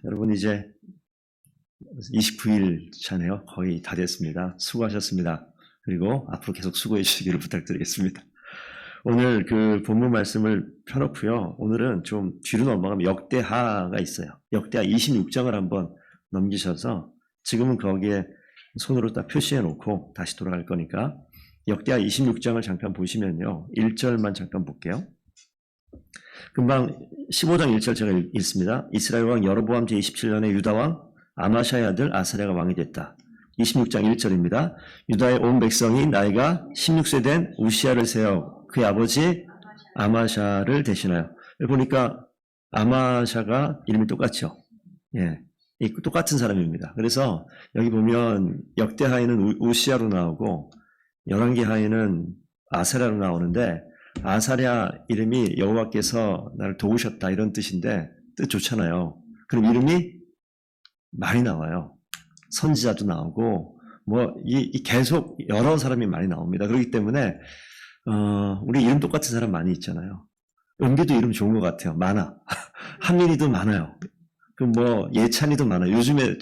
여러분 이제 29일 차네요. 거의 다 됐습니다. 수고하셨습니다. 그리고 앞으로 계속 수고해 주시기를 부탁드리겠습니다. 오늘 그 본문 말씀을 펴놓고요. 오늘은 좀 뒤로 넘어가면 역대하가 있어요. 역대하 26장을 한번 넘기셔서 지금은 거기에 손으로 딱 표시해 놓고 다시 돌아갈 거니까 역대하 26장을 잠깐 보시면요. 1절만 잠깐 볼게요. 금방 15장 1절 제가 읽습니다. 이스라엘 왕 여로보암 제27년에 유다 왕 아마샤의 아들 아사랴가 왕이 됐다. 26장 1절입니다. 유다의 온 백성이 나이가 16세 된 우시야를 세워 그의 아버지 아마샤를 대신하여. 보니까 아마샤가 이름이 똑같죠. 예, 똑같은 사람입니다. 그래서 여기 보면 역대하에는 우시야로 나오고 열왕기하에는 아사랴로 나오는데 아사랴 이름이 여호와께서 나를 도우셨다 이런 뜻인데 뜻 좋잖아요. 그럼 이름이 많이 나와요. 선지자도 나오고 계속 여러 사람이 많이 나옵니다. 그렇기 때문에 우리 이름 똑같은 사람 많이 있잖아요. 은비도 이름 좋은 것 같아요. 많아. 한민이도 많아요. 예찬이도 많아요. 요즘에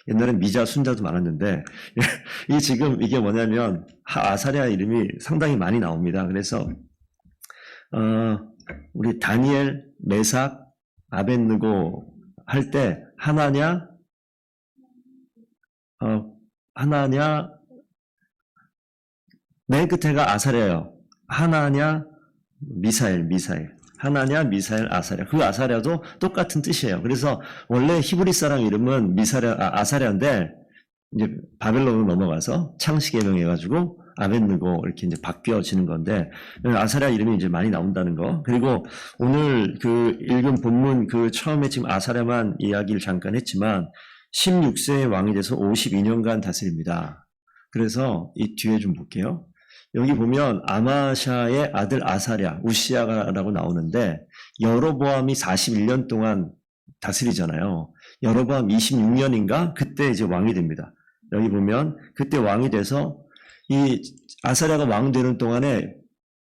옛날엔 미자, 순자도 많았는데 지금 이게 뭐냐면 아사랴 이름이 상당히 많이 나옵니다. 그래서 우리 다니엘, 메삭, 아벳느고 할 때 하나냐, 맨 끝에가 아사랴예요. 하나냐, 미사엘. 하나냐, 미사엘, 아사랴. 그 아사랴도 똑같은 뜻이에요. 그래서 원래 히브리 사람 이름은 아사랴인데 이제 바벨론으로 넘어가서 창시개명 해가지고 아벳느고 이렇게 이제 바뀌어지는 건데 아사랴 이름이 이제 많이 나온다는 거. 그리고 오늘 그 읽은 본문 그 처음에 지금 아사랴만 이야기를 잠깐 했지만 16세의 왕이 돼서 52년간 다스립니다. 그래서 이 뒤에 좀 볼게요. 여기 보면 아마샤의 아들 아사랴, 우시야라고 나오는데 여로보암이 41년 동안 다스리잖아요. 여로보암 26년인가 그때 이제 왕이 됩니다. 여기 보면 그때 왕이 돼서 이 아사랴가 왕 되는 동안에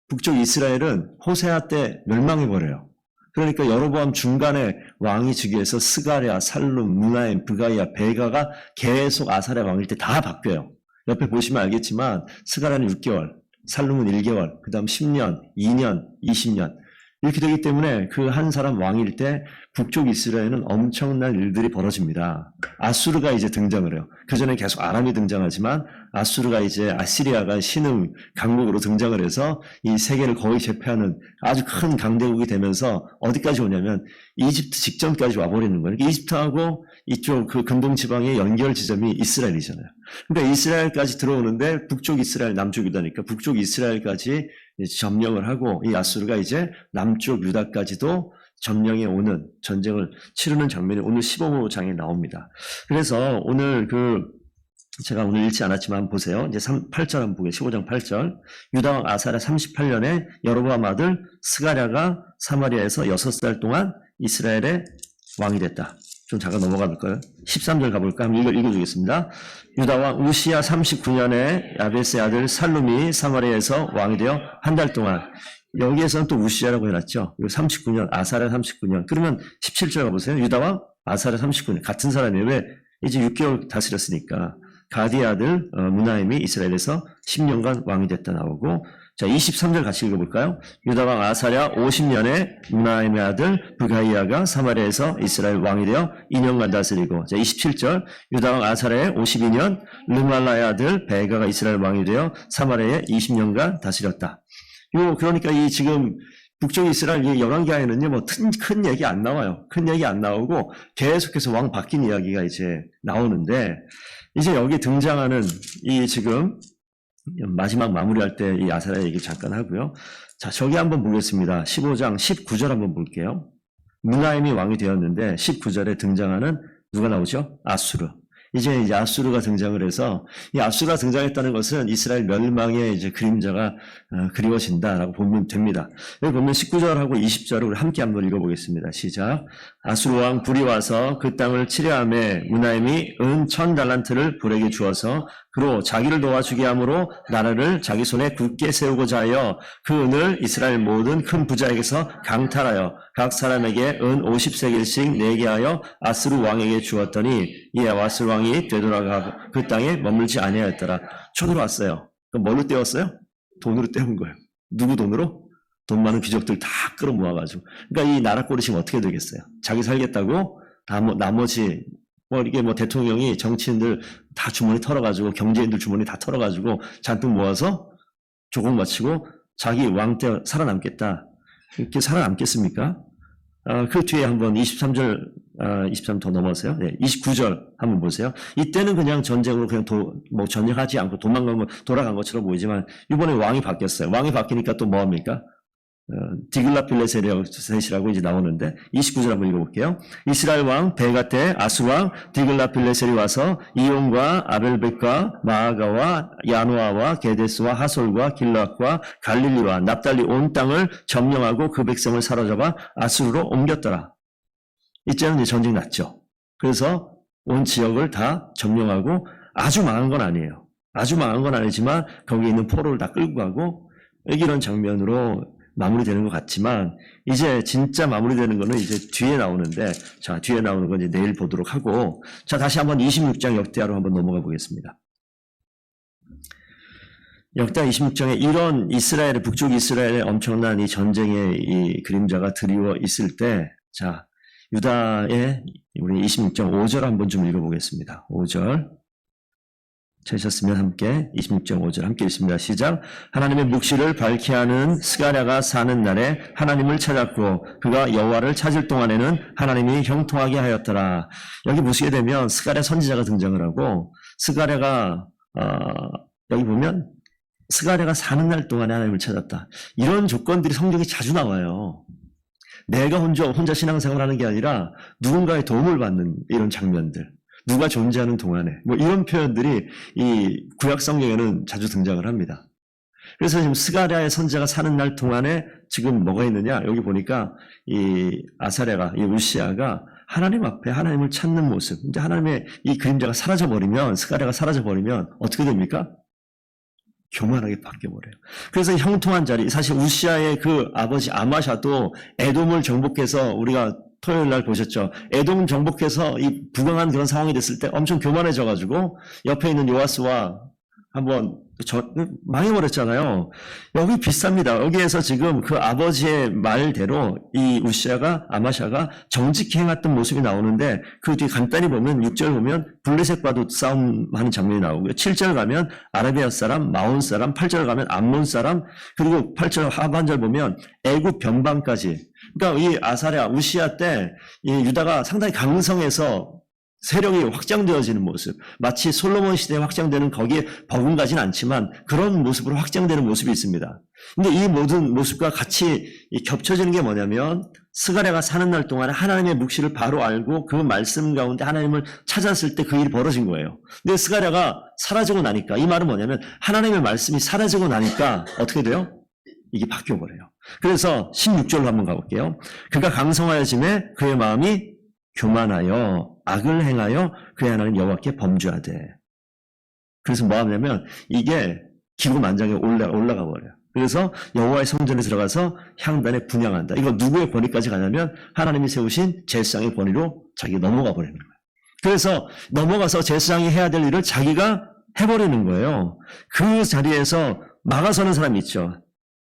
북쪽 이스라엘은 호세아 때 멸망해버려요. 그러니까 여로보암 중간에 왕이 즉위해서 스가랴, 살룸, 무나임, 브가이아, 베가가 계속 아사랴 왕일 때 다 바뀌어요. 옆에 보시면 알겠지만 스가랴는 6개월, 살룸은 1개월, 그 다음 10년, 2년, 20년 이렇게 되기 때문에 그 한 사람 왕일 때 북쪽 이스라엘은 엄청난 일들이 벌어집니다. 아수르가 이제 등장을 해요. 그전에 계속 아람이 등장하지만 아수르가 이제 아시리아가 신흥 강국으로 등장을 해서 이 세계를 거의 제패하는 아주 큰 강대국이 되면서 어디까지 오냐면 이집트 직전까지 와버리는 거예요. 이집트하고 이쪽 그 근동 지방의 연결 지점이 이스라엘이잖아요. 그러니까 이스라엘까지 들어오는데 북쪽 이스라엘, 남쪽 유다니까 북쪽 이스라엘까지 점령을 하고 이 아수르가 이제 남쪽 유다까지도 점령해 오는 전쟁을 치르는 장면이 오늘 15장에 나옵니다. 그래서 오늘 제가 오늘 읽지 않았지만 보세요. 이제 8절 한번 보게 15장 8절. 유다 왕 아사랴 38년에 여로보암 아들 스가랴가 사마리아에서 6살 동안 이스라엘의 왕이 됐다. 좀 잠깐 넘어가 볼까요? 13절 가볼까? 한번 읽어주겠습니다. 유다 왕 우시야 39년에 야베스의 아들 살룸이 사마리아에서 왕이 되어 한 달 동안. 여기에서는 또 우시야라고 해놨죠. 39년, 아사랴 39년. 그러면 17절 가보세요. 유다 왕 아사랴 39년. 같은 사람이에요. 왜? 이제 6개월 다스렸으니까. 가디의 아들 무나임이 이스라엘에서 10년간 왕이 됐다 나오고, 자 23절 같이 읽어볼까요? 유다 왕 아사랴 50년에 무나임의 아들 브가이아가 사마리아에서 이스라엘 왕이 되어 2년간 다스리고, 자 27절 유다 왕 아사랴의 52년 르말라의 아들 베가가 이스라엘 왕이 되어 사마리아에 20년간 다스렸다. 그러니까 이 지금 북쪽 이스라엘 열왕기하에는요 큰 얘기 안 나와요. 큰 얘기 안 나오고 계속해서 왕 바뀐 이야기가 이제 나오는데, 이제 여기 등장하는 이 지금 마지막 마무리할 때 이 아사랴 얘기 잠깐 하고요. 자, 저기 한번 보겠습니다. 15장 19절 한번 볼게요. 무나임이 왕이 되었는데 19절에 등장하는 누가 나오죠? 아수르. 이제 아수르가 등장을 해서 이 아수르가 등장했다는 것은 이스라엘 멸망의 이제 그림자가 그리워진다라고 보면 됩니다. 여기 보면 19절하고 20절을 우리 함께 한번 읽어보겠습니다. 시작. 아수르 왕 불이 와서 그 땅을 치려하매 무나임이 은 1000달란트를 불에게 주어서 그로 자기를 도와주게 함으로 나라를 자기 손에 굳게 세우고자 하여 그 은을 이스라엘 모든 큰 부자에게서 강탈하여 각 사람에게 은 50세겔씩 내게 하여 아스루 왕에게 주었더니 이에 아스루 왕이 되돌아가 그 땅에 머물지 아니하였더라. 쳐들어왔어요. 그럼 뭘로 때웠어요? 돈으로 때운 거예요. 누구 돈으로? 돈 많은 귀족들 다 끌어모아가지고. 그러니까 이 나라 꼴이 지금 어떻게 되겠어요? 자기 살겠다고 나머지 이게 대통령이 정치인들 다 주머니 털어가지고 경제인들 주머니 다 털어가지고 잔뜩 모아서 조공 바치고 자기 왕 때 살아남겠다. 이렇게 살아남겠습니까? 그 뒤에 한번 23절, 23 더 넘어서요. 네, 29절 한번 보세요. 이때는 그냥 전쟁으로 그냥 전쟁하지 않고 돌아간 것처럼 보이지만 이번에 왕이 바뀌었어요. 왕이 바뀌니까 또 뭐합니까? 디글라필레셋이라고 이제 나오는데 29절 한번 읽어볼게요. 이스라엘 왕 베가테 아수르 왕 디글라필레셋이 와서 이온과 아벨벳과 마아가와 야노아와 게데스와 하솔과 길락과 갈릴리와 납달리 온 땅을 점령하고 그 백성을 사로잡아 아수르로 옮겼더라. 이제는 이제 전쟁이 났죠. 그래서 온 지역을 다 점령하고 아주 망한 건 아니에요. 아주 망한 건 아니지만 거기에 있는 포로를 다 끌고 가고 이런 장면으로 마무리되는 것 같지만 이제 진짜 마무리되는 거는 이제 뒤에 나오는데 자 뒤에 나오는 건 이제 내일 보도록 하고 자 다시 한번 26장 역대하로 한번 넘어가 보겠습니다. 역대 26장에 이런 이스라엘의 북쪽 이스라엘의 엄청난 이 전쟁의 이 그림자가 드리워 있을 때 자 유다의 우리 26장 5절 한번 좀 읽어보겠습니다. 5절 찾으셨으면 함께 26장 5절 함께 읽습니다. 시작. 하나님의 묵시를 밝히 하는 스가랴가 사는 날에 하나님을 찾았고 그가 여호와를 찾을 동안에는 하나님이 형통하게 하였더라. 여기 보시게 되면 스가랴 선지자가 등장을 하고 스가랴가 여기 보면 스가랴가 사는 날 동안에 하나님을 찾았다. 이런 조건들이 성경에 자주 나와요. 내가 혼자 신앙생활을 하는 게 아니라 누군가의 도움을 받는 이런 장면들. 누가 존재하는 동안에 이런 표현들이 이 구약 성경에는 자주 등장을 합니다. 그래서 지금 스가랴의 선지자가 사는 날 동안에 지금 뭐가 있느냐? 여기 보니까 이 아사랴가 이 우시아가 하나님 앞에 하나님을 찾는 모습. 이제 하나님의 이 그림자가 사라져 버리면 스가랴가 사라져 버리면 어떻게 됩니까? 교만하게 바뀌어버려요. 그래서 형통한 자리, 사실 우시아의 그 아버지 아마샤도 에돔을 정복해서 우리가 토요일 날 보셨죠. 에돔 정복해서 이 부강한 그런 상황이 됐을 때 엄청 교만해져가지고 옆에 있는 요아스와 한번 망해버렸잖아요. 여기 비슷합니다. 여기에서 지금 그 아버지의 말대로 이 우시아가 아마샤가 정직히 행했던 모습이 나오는데 그 뒤에 간단히 보면 6절 보면 블레셋과도 싸움하는 장면이 나오고요. 7절 가면 아라비아 사람, 마온 사람, 8절 가면 암몬 사람, 그리고 8절 하반절 보면 애굽 변방까지. 그러니까 이 아사랴 우시아 때 이 유다가 상당히 강성해서 세력이 확장되어지는 모습, 마치 솔로몬 시대에 확장되는 거기에 버금가진 않지만 그런 모습으로 확장되는 모습이 있습니다. 근데 이 모든 모습과 같이 겹쳐지는 게 뭐냐면 스가랴가 사는 날 동안에 하나님의 묵시를 바로 알고 그 말씀 가운데 하나님을 찾았을 때 그 일이 벌어진 거예요. 근데 스가랴가 사라지고 나니까 이 말은 뭐냐면 하나님의 말씀이 사라지고 나니까 어떻게 돼요? 이게 바뀌어버려요. 그래서 16절로 한번 가볼게요. 그가 강성하여짐에 그의 마음이 교만하여 악을 행하여 그의 하나님 여호와께 범죄하되. 그래서 뭐 하냐면 이게 기고만장에 올라가 버려요. 그래서 여호와의 성전에 들어가서 향단에 분향한다. 이거 누구의 권위까지 가냐면 하나님이 세우신 제사장의 권위로 자기가 넘어가 버리는 거예요. 그래서 넘어가서 제사장이 해야 될 일을 자기가 해버리는 거예요. 그 자리에서 막아서는 사람이 있죠.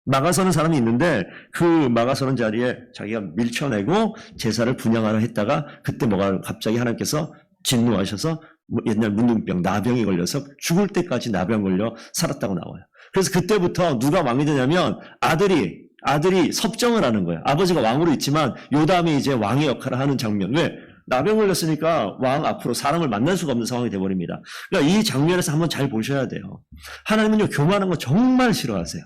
막아서는 사람이 있는데 그 막아서는 자리에 자기가 밀쳐내고 제사를 분향하려 했다가 그때 뭐가 갑자기 하나님께서 진노하셔서 옛날 문둥병, 나병이 걸려서 죽을 때까지 나병 걸려 살았다고 나와요. 그래서 그때부터 누가 왕이 되냐면 아들이 섭정을 하는 거예요. 아버지가 왕으로 있지만 요담이 이제 왕의 역할을 하는 장면. 왜? 나병 걸렸으니까 왕 앞으로 사람을 만날 수가 없는 상황이 되어버립니다. 그러니까 이 장면에서 한번 잘 보셔야 돼요. 하나님은요 교만한 거 정말 싫어하세요.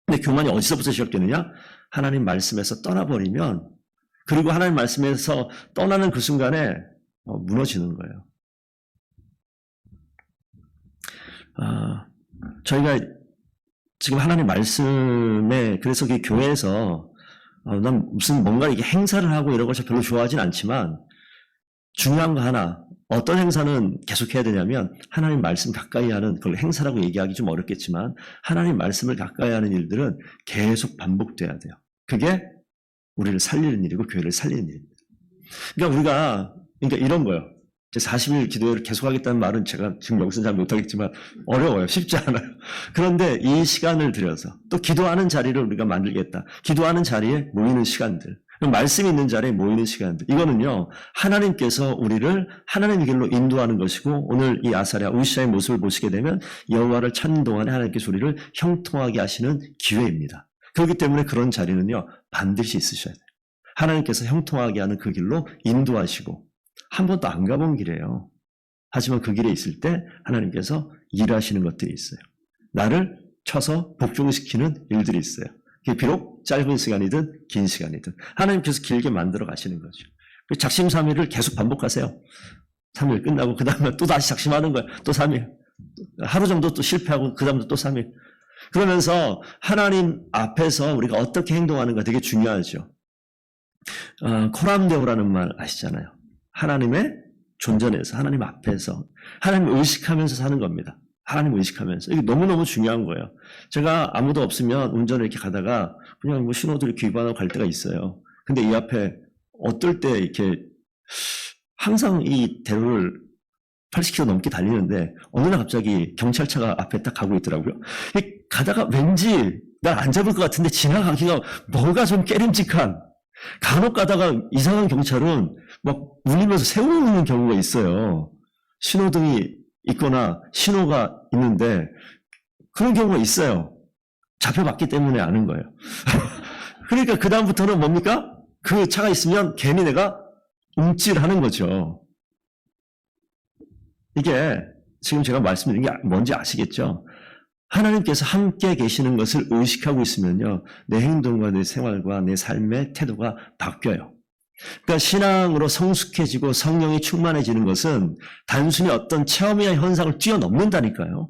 근데 교만이 어디서부터 시작되느냐? 하나님 말씀에서 떠나버리면, 그리고 하나님 말씀에서 떠나는 그 순간에 무너지는 거예요. 저희가 지금 하나님 말씀에, 그래서 그 교회에서 난 무슨 뭔가 이게 행사를 하고 이런 것을 별로 좋아하진 않지만 중요한 거 하나, 어떤 행사는 계속 해야 되냐면 하나님 말씀 가까이 하는 그걸 행사라고 얘기하기 좀 어렵겠지만 하나님 말씀을 가까이 하는 일들은 계속 반복돼야 돼요. 그게 우리를 살리는 일이고 교회를 살리는 일입니다. 그러니까 이런 거예요. 40일 기도회를 계속하겠다는 말은 제가 지금 여기서 잘 못하겠지만 어려워요. 쉽지 않아요. 그런데 이 시간을 들여서 또 기도하는 자리를 우리가 만들겠다. 기도하는 자리에 모이는 시간들, 말씀이 있는 자리에 모이는 시간들, 이거는요 하나님께서 우리를 하나님의 길로 인도하는 것이고, 오늘 이 아사랴 우시아의 모습을 보시게 되면 여호와를 찾는 동안에 하나님께서 우리를 형통하게 하시는 기회입니다. 그렇기 때문에 그런 자리는요 반드시 있으셔야 돼요. 하나님께서 형통하게 하는 그 길로 인도하시고, 한 번도 안 가본 길이에요. 하지만 그 길에 있을 때 하나님께서 일하시는 것들이 있어요. 나를 쳐서 복종시키는 일들이 있어요. 그게 비록 짧은 시간이든 긴 시간이든 하나님께서 길게 만들어 가시는 거죠. 작심삼일을 계속 반복하세요. 3일 끝나고 그 다음에 또 다시 작심하는 거예요. 또 3일. 하루 정도 또 실패하고 그 다음부터 또 3일. 그러면서 하나님 앞에서 우리가 어떻게 행동하는가 되게 중요하죠. 코람데오라는 말 아시잖아요. 하나님의 존전에서, 하나님 앞에서, 하나님을 의식하면서 사는 겁니다. 하나님을 의식하면서. 이게 너무너무 중요한 거예요. 제가 아무도 없으면 운전을 이렇게 가다가 그냥 뭐 신호들 귀반하고 갈 때가 있어요. 근데 이 앞에 어떨 때 이렇게 항상 이 대로를 80km 넘게 달리는데 어느 날 갑자기 경찰차가 앞에 딱 가고 있더라고요. 가다가 왠지 날 안 잡을 것 같은데 지나가기가 뭐가 좀 깨림직한, 간혹 가다가 이상한 경찰은 막 울리면서 세우는 경우가 있어요. 신호등이 있거나 신호가 있는데 그런 경우가 있어요. 잡혀봤기 때문에 아는 거예요. 그러니까 그 다음부터는 뭡니까? 그 차가 있으면 괜히 내가 움찔하는 거죠. 이게 지금 제가 말씀드린 게 뭔지 아시겠죠? 하나님께서 함께 계시는 것을 의식하고 있으면요, 내 행동과 내 생활과 내 삶의 태도가 바뀌어요. 그러니까 신앙으로 성숙해지고 성령이 충만해지는 것은 단순히 어떤 체험이나 현상을 뛰어넘는다니까요.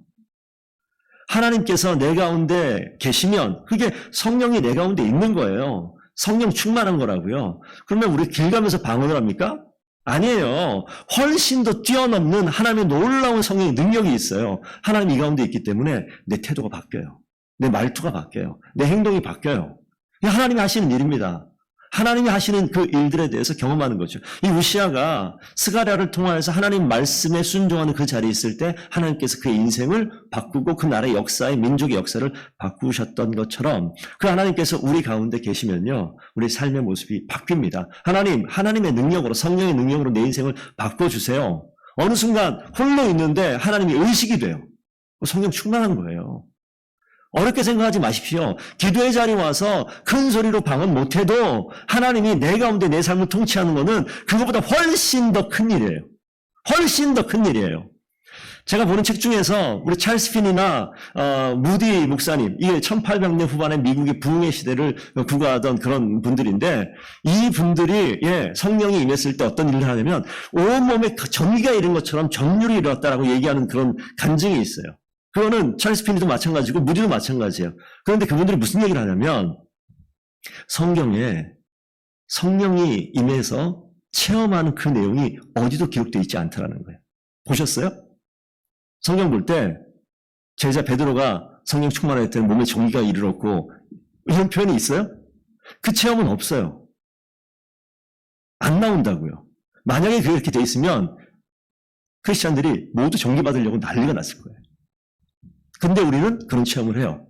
하나님께서 내 가운데 계시면 그게 성령이 내 가운데 있는 거예요. 성령 충만한 거라고요. 그러면 우리 길 가면서 방언을 합니까? 아니에요. 훨씬 더 뛰어넘는 하나님의 놀라운 성령의 능력이 있어요. 하나님이 이 가운데 있기 때문에 내 태도가 바뀌어요. 내 말투가 바뀌어요. 내 행동이 바뀌어요. 이게 하나님이 하시는 일입니다. 하나님이 하시는 그 일들에 대해서 경험하는 거죠. 이 우시아가 스가랴를 통하여서 하나님 말씀에 순종하는 그 자리에 있을 때 하나님께서 그의 인생을 바꾸고 그 나라의 역사의 민족의 역사를 바꾸셨던 것처럼 그 하나님께서 우리 가운데 계시면요, 우리 삶의 모습이 바뀝니다. 하나님의 능력으로, 성령의 능력으로 내 인생을 바꿔주세요. 어느 순간 홀로 있는데 하나님이 의식이 돼요. 성령 충만한 거예요. 어렵게 생각하지 마십시오. 기도의 자리에 와서 큰 소리로 방언 못해도 하나님이 내 가운데 내 삶을 통치하는 것은 그것보다 훨씬 더 큰 일이에요. 훨씬 더 큰 일이에요. 제가 보는 책 중에서 우리 찰스 핀이나 무디 목사님, 이게 1800년 후반에 미국의 부흥의 시대를 구가하던 그런 분들인데, 이 분들이 성령이 임했을 때 어떤 일을 하냐면 온몸에 전기가 이른 것처럼 전율이 일어났다라고 얘기하는 그런 간증이 있어요. 그거는 찰스 핀이도 마찬가지고 무디도 마찬가지예요. 그런데 그분들이 무슨 얘기를 하냐면 성경에 성령이 임해서 체험하는 그 내용이 어디도 기록되어 있지 않다라는 거예요. 보셨어요? 성경 볼 때 제자 베드로가 성령 충만할 때는 몸에 전기가 이르렀고 이런 표현이 있어요? 그 체험은 없어요. 안 나온다고요. 만약에 그게 이렇게 돼 있으면 크리스찬들이 모두 전기 받으려고 난리가 났을 거예요. 근데 우리는 그런 체험을 해요.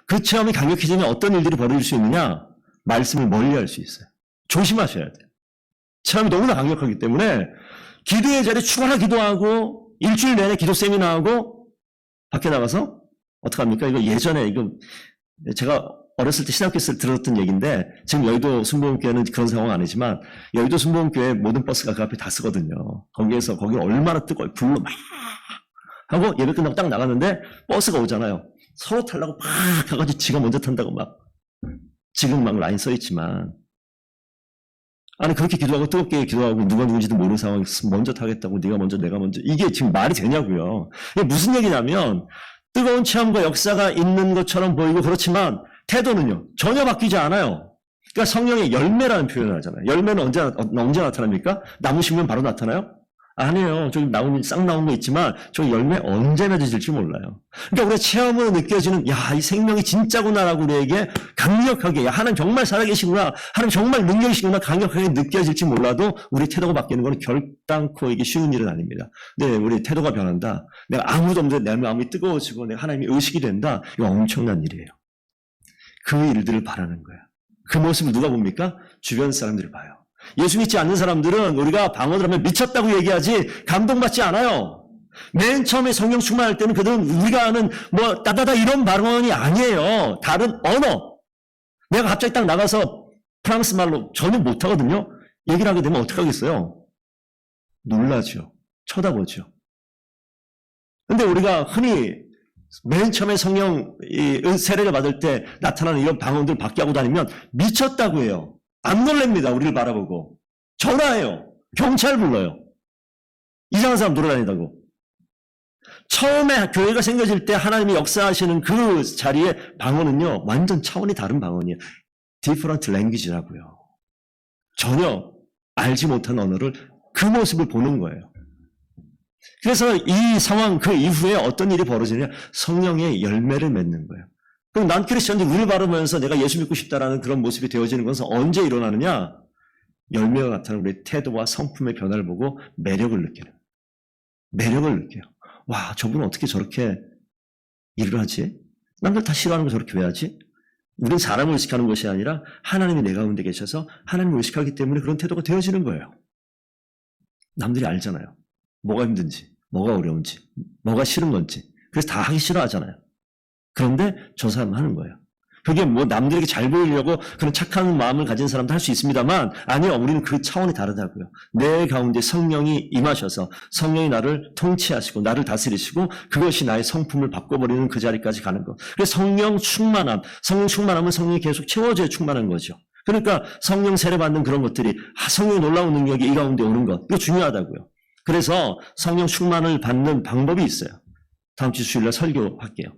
그 체험이 강력해지면 어떤 일들이 벌어질 수 있느냐? 말씀을 멀리할 수 있어요. 조심하셔야 돼요. 체험이 너무나 강력하기 때문에 기도의 자리에 추가나 기도하고 일주일 내내 기도 세미나하고 밖에 나가서 어떡합니까? 이거 예전에 제가 어렸을 때 신학교 때 들었던 얘기인데 지금 여의도 순복음교회는 그런 상황 아니지만 여의도 순복음교회 모든 버스가 그 앞에 다 쓰거든요. 거기 얼마나 뜨거워요. 불로 막 하고 예배 끝나고 딱 나갔는데 버스가 오잖아요. 서로 타려고 막 가가지고 지가 먼저 탄다고 막, 지금 막 라인 써있지만 아니 그렇게 기도하고 뜨겁게 기도하고 누가 누군지도 모르는 상황에서 먼저 타겠다고 네가 먼저 내가 먼저, 이게 지금 말이 되냐고요. 이게 무슨 얘기냐면 뜨거운 체험과 역사가 있는 것처럼 보이고 그렇지만 태도는요 전혀 바뀌지 않아요. 그러니까 성령의 열매라는 표현을 하잖아요. 열매는 언제 나타납니까? 나무 심으면 바로 나타나요? 아니에요. 저기 싹 나온 거 있지만 저 열매 언제 맺어질지 몰라요. 그러니까 우리가 체험으로 느껴지는 야, 이 생명이 진짜구나라고 우리에게 강력하게 야, 하나님 정말 살아계시구나. 하나님 정말 능력이시구나 강력하게 느껴질지 몰라도 우리 태도가 바뀌는 건 결단코 이게 쉬운 일은 아닙니다. 네, 우리 태도가 변한다. 내가 아무도 없는데 내 마음이 뜨거워지고 내가 하나님이 의식이 된다. 이거 엄청난 일이에요. 그 일들을 바라는 거예요. 그 모습을 누가 봅니까? 주변 사람들이 봐요. 예수 믿지 않는 사람들은 우리가 방언을 하면 미쳤다고 얘기하지 감동받지 않아요. 맨 처음에 성령 충만할 때는 그들은 우리가 아는 뭐 따다다 이런 발언이 아니에요. 다른 언어. 내가 갑자기 딱 나가서 프랑스 말로 전혀 못하거든요. 얘기를 하게 되면 어떡하겠어요? 놀라죠. 쳐다보죠. 근데 우리가 흔히 맨 처음에 성령 세례를 받을 때 나타나는 이런 방언들 밖에 하고 다니면 미쳤다고 해요. 안 놀랍니다. 우리를 바라보고. 전화해요. 경찰 불러요. 이상한 사람 돌아다니다고. 처음에 교회가 생겨질 때 하나님이 역사하시는 그 자리에 방언은요. 완전 차원이 다른 방언이에요. different language라고요. 전혀 알지 못한 언어를 그 모습을 보는 거예요. 그래서 이 상황 그 이후에 어떤 일이 벌어지냐 성령의 열매를 맺는 거예요. 그럼 난 크리스천인데 우리를 바르면서 내가 예수 믿고 싶다라는 그런 모습이 되어지는 것은 언제 일어나느냐? 열매가 나타나는 우리의 태도와 성품의 변화를 보고 매력을 느끼는. 매력을 느껴요. 와, 저분은 어떻게 저렇게 일을 하지? 남들 다 싫어하는 거 저렇게 왜 하지? 우리는 사람을 의식하는 것이 아니라 하나님이 내 가운데 계셔서 하나님을 의식하기 때문에 그런 태도가 되어지는 거예요. 남들이 알잖아요. 뭐가 힘든지, 뭐가 어려운지, 뭐가 싫은 건지. 그래서 다 하기 싫어하잖아요. 그런데 저 사람은 하는 거예요. 그게 뭐 남들에게 잘 보이려고 그런 착한 마음을 가진 사람도 할 수 있습니다만 아니요. 우리는 그 차원이 다르다고요. 내 가운데 성령이 임하셔서 성령이 나를 통치하시고 나를 다스리시고 그것이 나의 성품을 바꿔버리는 그 자리까지 가는 것. 그래서 성령 충만함은 성령이 계속 채워져야 충만한 거죠. 그러니까 성령 세례 받는 그런 것들이 성령의 놀라운 능력이 이 가운데 오는 것. 이거 중요하다고요. 그래서 성령 충만을 받는 방법이 있어요. 다음 주 주일날 설교할게요.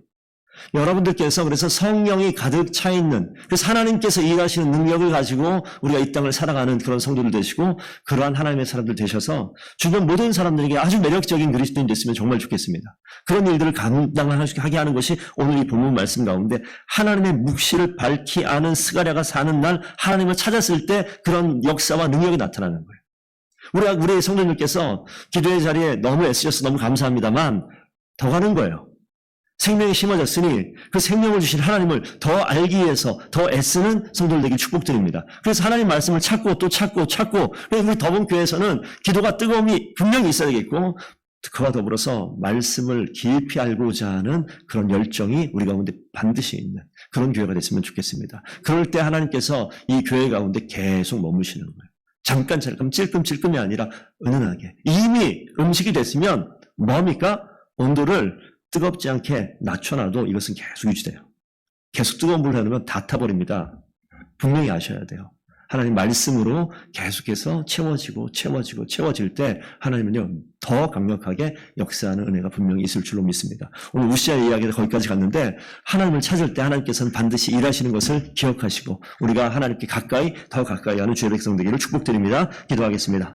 여러분들께서 그래서 성령이 가득 차 있는 그래서 하나님께서 일하시는 능력을 가지고 우리가 이 땅을 살아가는 그런 성도들 되시고 그러한 하나님의 사람들 되셔서 주변 모든 사람들에게 아주 매력적인 그리스도인 됐으면 정말 좋겠습니다. 그런 일들을 감당하게 하는 것이 오늘 이 본문 말씀 가운데 하나님의 묵시를 밝히 아는 스가랴가 사는 날 하나님을 찾았을 때 그런 역사와 능력이 나타나는 거예요. 우리 성도님께서 기도의 자리에 너무 애쓰셔서 너무 감사합니다만 더 가는 거예요. 생명이 심어졌으니 그 생명을 주신 하나님을 더 알기 위해서 더 애쓰는 성도들 되길 축복드립니다. 그래서 하나님 말씀을 찾고 또 찾고 그래서 우리 더본교회에서는 기도가 뜨거움이 분명히 있어야 되겠고 그와 더불어서 말씀을 깊이 알고자 하는 그런 열정이 우리 가운데 반드시 있는 그런 교회가 됐으면 좋겠습니다. 그럴 때 하나님께서 이 교회 가운데 계속 머무시는 거예요. 잠깐 찔끔찔끔이 아니라 은은하게 이미 음식이 됐으면 뭡니까? 온도를 뜨겁지 않게 낮춰놔도 이것은 계속 유지돼요. 계속 뜨거운 물을 해놓으면 다 타버립니다. 분명히 아셔야 돼요. 하나님 말씀으로 계속해서 채워질 때 하나님은요 더 강력하게 역사하는 은혜가 분명히 있을 줄로 믿습니다. 오늘 우시아의 이야기가 거기까지 갔는데 하나님을 찾을 때 하나님께서는 반드시 일하시는 것을 기억하시고 우리가 하나님께 더 가까이 하는 주의 백성 되기를 축복드립니다. 기도하겠습니다.